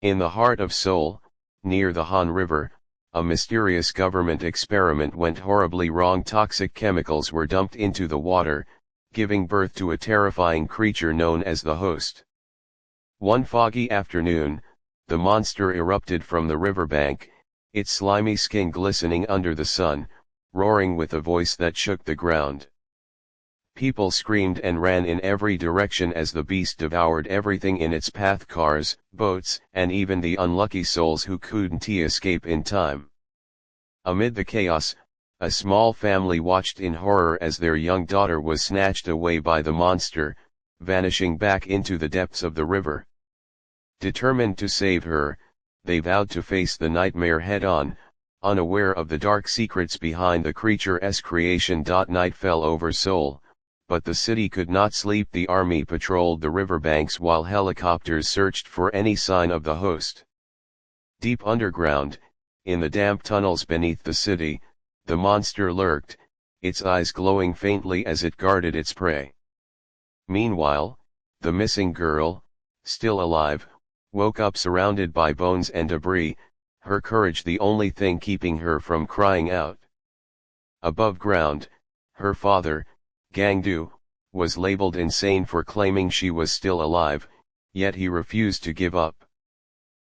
In the heart of Seoul, near the Han River, a mysterious government experiment went horribly wrong. Toxic chemicals were dumped into the water, giving birth to a terrifying creature known as the Host. One foggy afternoon, the monster erupted from the riverbank, its slimy skin glistening under the sun, roaring with a voice that shook the ground. People screamed and ran in every direction as the beast devoured everything in its path: cars, boats, and even the unlucky souls who couldn't escape in time. Amid the chaos, a small family watched in horror as their young daughter was snatched away by the monster, vanishing back into the depths of the river. Determined to save her, they vowed to face the nightmare head-on, unaware of the dark secrets behind the creature's creation. Night fell over Seoul, but the city could not sleep. The army patrolled the riverbanks while helicopters searched for any sign of the Host. Deep underground, in the damp tunnels beneath the city, the monster lurked, its eyes glowing faintly as it guarded its prey. Meanwhile, the missing girl, still alive, woke up surrounded by bones and debris, her courage the only thing keeping her from crying out. Above ground, her father, Gangdu, was labeled insane for claiming she was still alive, yet he refused to give up.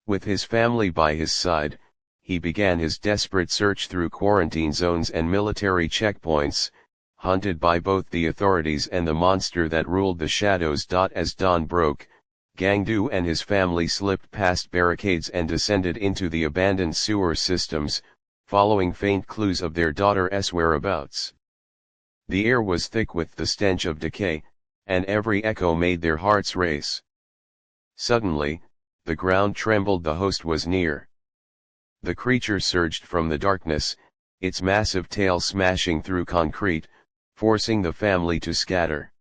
With his family by his side, he began his desperate search through quarantine zones and military checkpoints, hunted by both the authorities and the monster that ruled the shadows. As dawn broke, Gangdu and his family slipped past barricades and descended into the abandoned sewer systems, following faint clues of their daughter's whereabouts. The air was thick with the stench of decay, and every echo made their hearts race. Suddenly, the ground trembled. The Host was near. The creature surged from the darkness, its massive tail smashing through concrete, forcing the family to scatter.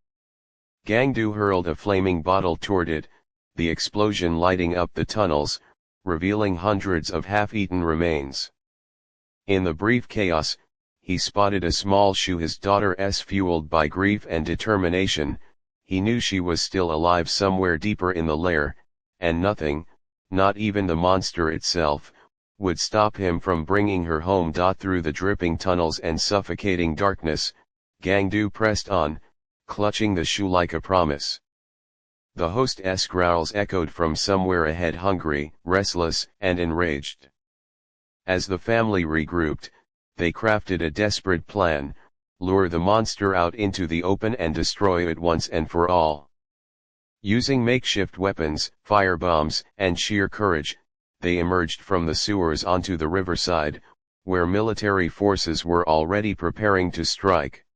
Gangdu hurled a flaming bottle toward it, the explosion lighting up the tunnels, revealing hundreds of half-eaten remains. In the brief chaos, he spotted a small shoe. His daughter's fueled by grief and determination, he knew she was still alive somewhere deeper in the lair, and nothing, not even the monster itself, would stop him from bringing her home. Through the dripping tunnels and suffocating darkness, Gangdu pressed on, clutching the shoe like a promise. The Host's growls echoed from somewhere ahead, hungry, restless, and enraged. As the family regrouped, they crafted a desperate plan: lure the monster out into the open and destroy it once and for all. Using makeshift weapons, firebombs, and sheer courage, they emerged from the sewers onto the riverside, where military forces were already preparing to strike.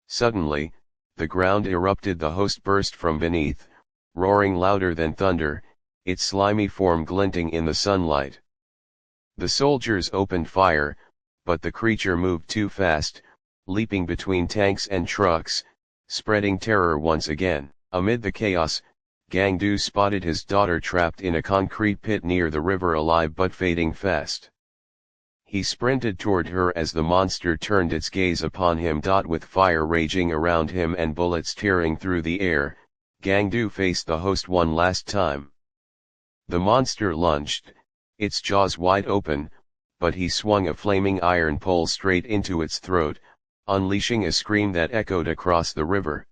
Suddenly, the ground erupted. The Host burst from beneath, roaring louder than thunder, its slimy form glinting in the sunlight. The soldiers opened fire, but the creature moved too fast, leaping between tanks and trucks, spreading terror once again. Amid the chaos, Gangdu spotted his daughter trapped in a concrete pit near the river, alive but fading fast. He sprinted toward her as the monster turned its gaze upon him. With fire raging around him and bullets tearing through the air, Gangdu faced the Host one last time. The monster lunged, its jaws wide open, but he swung a flaming iron pole straight into its throat, unleashing a scream that echoed across the river.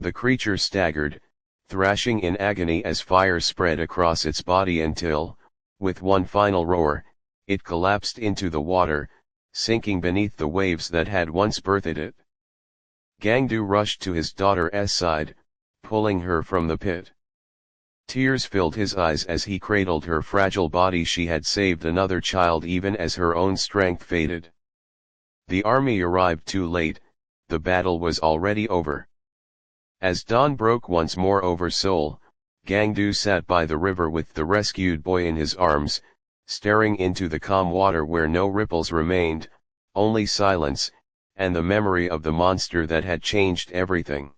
The creature staggered, thrashing in agony as fire spread across its body until, with one final roar, it collapsed into the water, sinking beneath the waves that had once birthed it. Gangdu rushed to his daughter's side, pulling her from the pit. Tears filled his eyes as he cradled her fragile body. She had saved another child even as her own strength faded. The army arrived too late, the battle was already over. As dawn broke once more over Seoul, Gangdu sat by the river with the rescued boy in his arms, staring into the calm water where no ripples remained, only silence, and the memory of the monster that had changed everything.